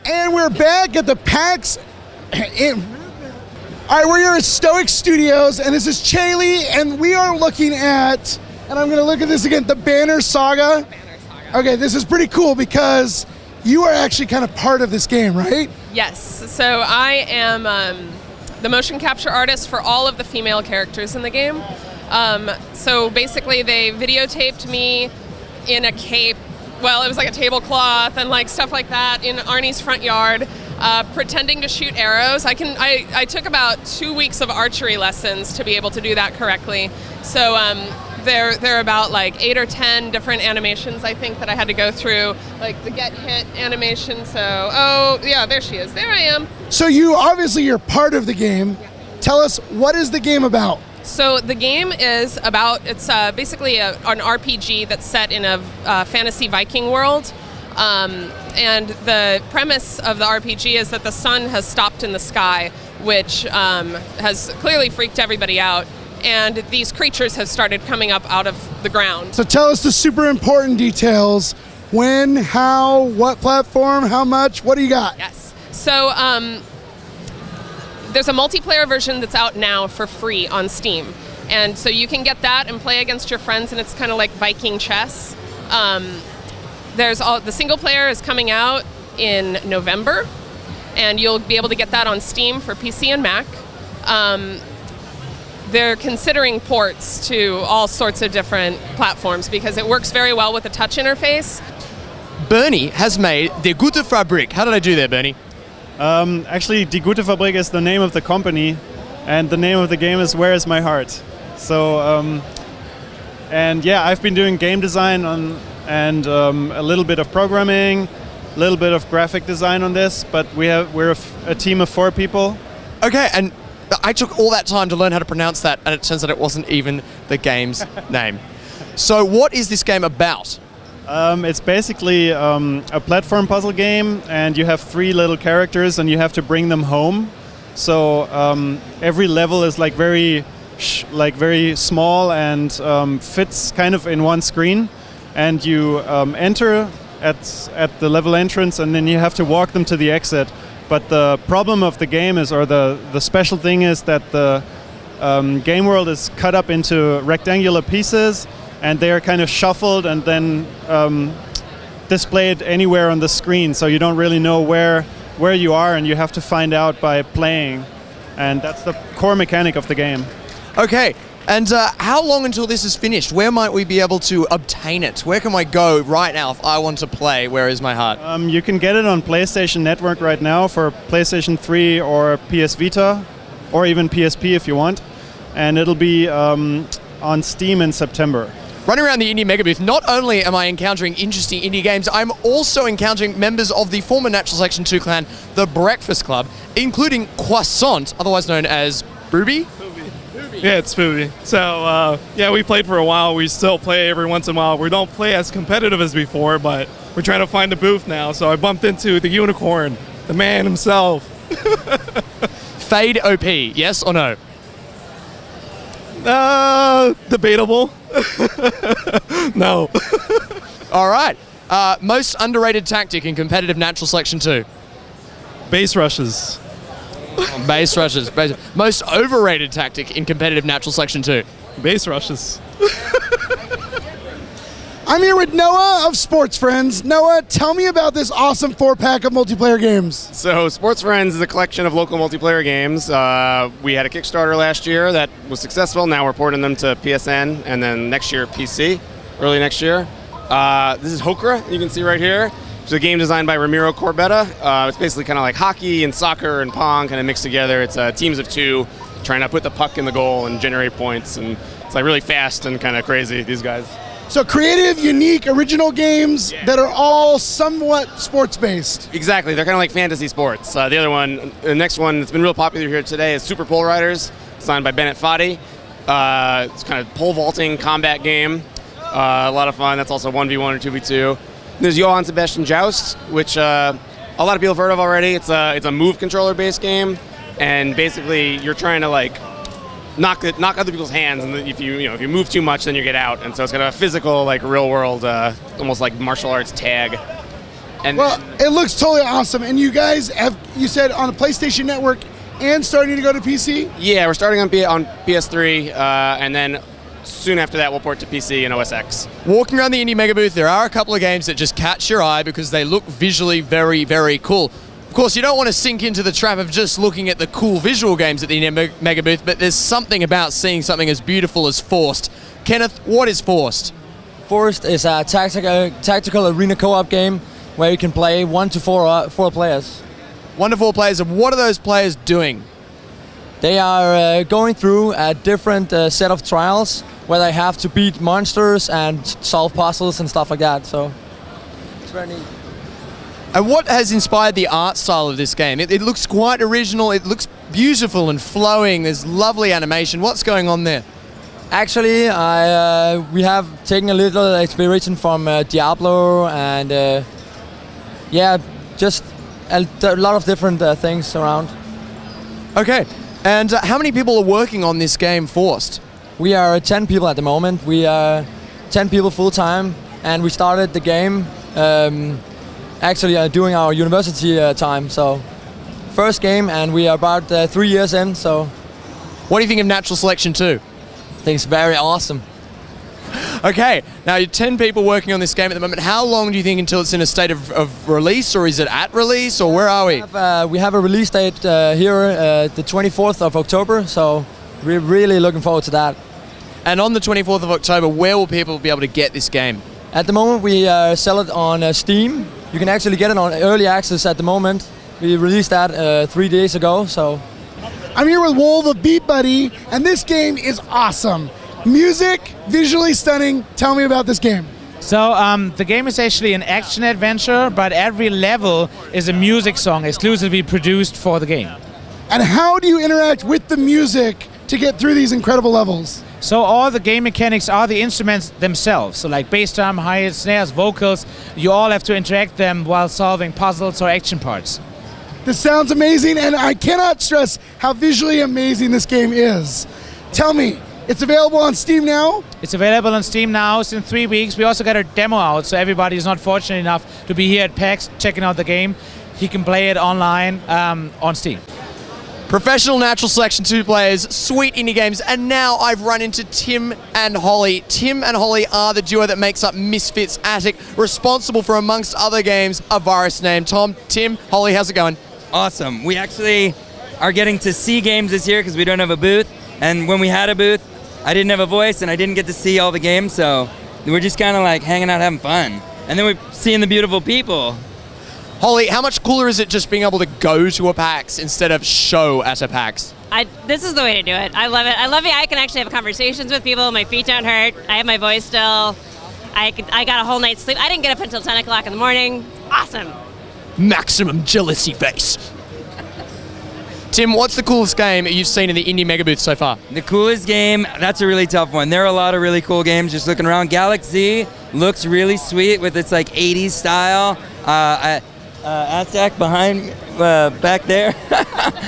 And we're back at the PAX. All right, we're here at Stoic Studios, and this is Chaley, and we are looking at, and I'm going to look at this again, the Banner Saga. Okay, this is pretty cool because you are actually kind of part of this game, right? Yes. So I am the motion capture artist for all of the female characters in the game. So basically, they videotaped me in a cape. Well, it was like a tablecloth and like stuff like that in Arnie's front yard, pretending to shoot arrows. I took about 2 weeks of archery lessons to be able to do that correctly. So there are about like 8 or 10 different animations I think that I had to go through, like the get hit animation. So oh yeah, there she is. There I am. So you're part of the game. Yeah. Tell us, what is the game about? So the game is about, it's basically an RPG that's set in a fantasy Viking world. And the premise of the RPG is that the sun has stopped in the sky, which has clearly freaked everybody out. And these creatures have started coming up out of the ground. So tell us the super important details. When, how, what platform, how much, what do you got? Yes. So there's a multiplayer version that's out now for free on Steam. And so you can get that and play against your friends, and it's kind of like Viking chess. The single player is coming out in November, and you'll be able to get that on Steam for PC and Mac. They're considering ports to all sorts of different platforms because it works very well with a touch interface. Bernie has made Die Gute Fabrik. How did I do there, Bernie? Actually, Die Gute Fabrik is the name of the company, and the name of the game is Where Is My Heart? So, and yeah, I've been doing game design and a little bit of programming, a little bit of graphic design on this, but we're a team of 4 people. Okay, and I took all that time to learn how to pronounce that, and it turns out it wasn't even the game's name. So what is this game about? It's basically a platform puzzle game, and you have 3 little characters, and you have to bring them home. So every level is like very small and fits kind of in one screen, and you enter at the level entrance, and then you have to walk them to the exit. But the problem of the game is, or the special thing is, that the game world is cut up into rectangular pieces, and they are kind of shuffled and then displayed anywhere on the screen, so you don't really know where you are, and you have to find out by playing. And that's the core mechanic of the game. Okay, and how long until this is finished? Where might we be able to obtain it? Where can I go right now if I want to play Where Is My Heart? You can get it on PlayStation Network right now for PlayStation 3 or PS Vita, or even PSP if you want. And it'll be on Steam in September. Running around the Indie Mega Booth, not only am I encountering interesting indie games, I'm also encountering members of the former Natural Selection 2 clan, the Breakfast Club, including Croissant, otherwise known as Booby. Yeah, it's Booby. So, yeah, we played for a while. We still play every once in a while. We don't play as competitive as before, but we're trying to find a booth now. So I bumped into the unicorn, the man himself. Fade OP, yes or no? Debatable. No. All right. Most underrated tactic in competitive Natural Selection 2? Base rushes. Base rushes. Most overrated tactic in competitive Natural Selection 2? Base rushes. I'm here with Noah of Sports Friends. Noah, tell me about this awesome 4-pack of multiplayer games. So Sports Friends is a collection of local multiplayer games. We had a Kickstarter last year that was successful. Now we're porting them to PSN, and then next year PC, early next year. This is Hokra, you can see right here. It's a game designed by Ramiro Corbetta. It's basically kind of like hockey and soccer and pong kind of mixed together. It's teams of 2 trying to put the puck in the goal and generate points, and it's like really fast and kind of crazy, these guys. So creative, unique, original games that are all somewhat sports-based. Exactly, they're kind of like fantasy sports. The next one that's been real popular here today is Super Pole Riders, designed by Bennett Foddy. It's kind of pole vaulting combat game. A lot of fun. That's also 1v1 or 2v2. There's Johann Sebastian Joust, which a lot of people have heard of already. It's a move controller-based game, and basically you're trying to like knock other people's hands, and if you move too much, then you get out. And so it's kind of a physical, like real world, almost like martial arts tag. And Well, it looks totally awesome. And you guys have, you said, on the PlayStation Network and starting to go to PC? yeah, we're starting on PS3, and then soon after that we'll port to PC and OS X. Walking around the Indie Mega Booth, there are a couple of games that just catch your eye because they look visually very, very cool. Of course, you don't want to sink into the trap of just looking at the cool visual games at the Indie Mega Booth, but there's something about seeing something as beautiful as Forced. Kenneth, what is Forced? Forced is a tactical arena co-op game where you can play 1 to 4 players. 1 to 4 players, and what are those players doing? They are going through a different set of trials where they have to beat monsters and solve puzzles and stuff like that. So it's very neat. And what has inspired the art style of this game? It looks quite original, it looks beautiful and flowing, there's lovely animation. What's going on there? Actually, we have taken a little inspiration from Diablo and yeah, just a lot of different things around. Okay, and how many people are working on this game, Forced? We are 10 people at the moment. We are 10 people full-time, and we started the game actually during our university time. So first game, and we are about 3 years in, so... What do you think of Natural Selection 2? I think it's very awesome. Okay, now you're 10 people working on this game at the moment. How long do you think until it's in a state of release, or is it at release, or where are we? We have a release date here, the 24th of October, so we're really looking forward to that. And on the 24th of October, where will people be able to get this game? At the moment, we sell it on Steam. You can actually get it on early access at the moment. We released that 3 days ago, so... I'm here with Wolf of Beat Buddy, and this game is awesome. Music, visually stunning. Tell me about this game. So the game is actually an action adventure, but every level is a music song exclusively produced for the game. And how do you interact with the music to get through these incredible levels? So all the game mechanics are the instruments themselves. So like bass drum, hi-hats, snares, vocals, you all have to interact them while solving puzzles or action parts. This sounds amazing, and I cannot stress how visually amazing this game is. Tell me, it's available on Steam now? It's available on Steam now. It's in 3 weeks. We also got a demo out, so everybody who's not fortunate enough to be here at PAX checking out the game, he can play it online on Steam. Professional Natural Selection 2 players, sweet indie games, and now I've run into Tim and Holly. Tim and Holly are the duo that makes up Misfits Attic, responsible for, amongst other games, A Virus Named Tom. Tim, Holly, how's it going? Awesome. We actually are getting to see games this year because we don't have a booth, and when we had a booth, I didn't have a voice and I didn't get to see all the games, so we're just kind of like hanging out having fun. And then we're seeing the beautiful people. Holly, how much cooler is it just being able to go to a PAX instead of show at a PAX? This is the way to do it. I love it. I love it. I can actually have conversations with people. My feet don't hurt. I have my voice still. I got a whole night's sleep. I didn't get up until 10 o'clock in the morning. Awesome. Maximum jealousy face. Tim, what's the coolest game you've seen in the Indie Mega Booth so far? The coolest game, that's a really tough one. There are a lot of really cool games just looking around. Galaxy looks really sweet with its like 80s style. Aztec behind, back there.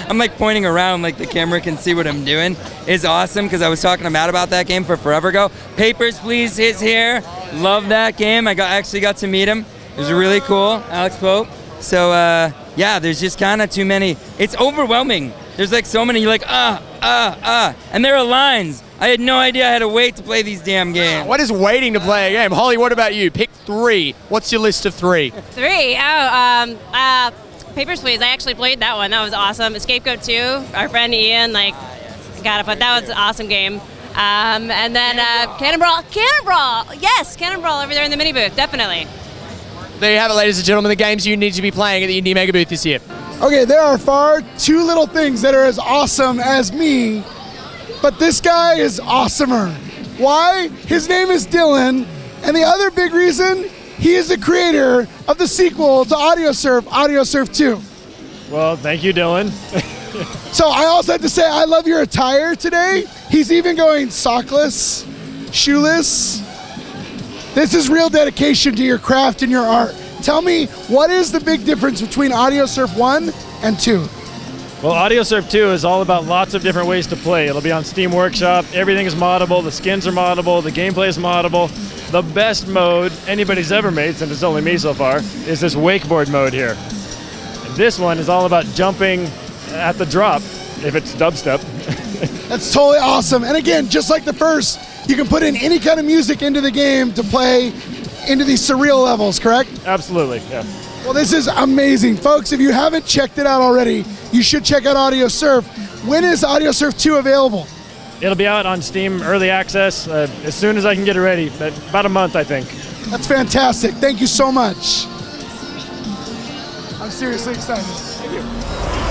I'm like pointing around like the camera can see what I'm doing. It's awesome because I was talking to Matt about that game for forever ago. Papers, Please is here. Love that game. I actually got to meet him. It was really cool, Alex Pope. So yeah, there's just kind of too many. It's overwhelming. There's like so many, you're like, and there are lines. I had no idea I had to wait to play these damn games. What is waiting to play a game? Holly, what about you? Pick 3. What's your list of 3? 3? Papers, Please. I actually played that one. That was awesome. Scapegoat 2. Our friend Ian, got it, but that was an awesome game. And then Cannonball. Yes, Cannonball over there in the mini booth, definitely. There you have it, ladies and gentlemen, the games you need to be playing at the Indie Mega Booth this year. Okay, there are far too little things that are as awesome as me, but this guy is awesomer. Why? His name is Dylan, and the other big reason, he is the creator of the sequel to AudioSurf 2. Well, thank you, Dylan. So I also have to say, I love your attire today. He's even going sockless, shoeless. This is real dedication to your craft and your art. Tell me, what is the big difference between AudioSurf 1 and 2? Well, AudioSurf 2 is all about lots of different ways to play. It'll be on Steam Workshop. Everything is moddable. The skins are moddable. The gameplay is moddable. the best mode anybody's ever made, since it's only me so far, is this wakeboard mode here. And this one is all about jumping at the drop, if it's dubstep. That's totally awesome. And again, just like the first, you can put in any kind of music into the game to play into these surreal levels, correct? Absolutely, yeah. Well, this is amazing. Folks, if you haven't checked it out already, you should check out Audio Surf. When is Audio Surf 2 available? It'll be out on Steam Early Access as soon as I can get it ready. About a month, I think. That's fantastic. Thank you so much. I'm seriously excited. Thank you.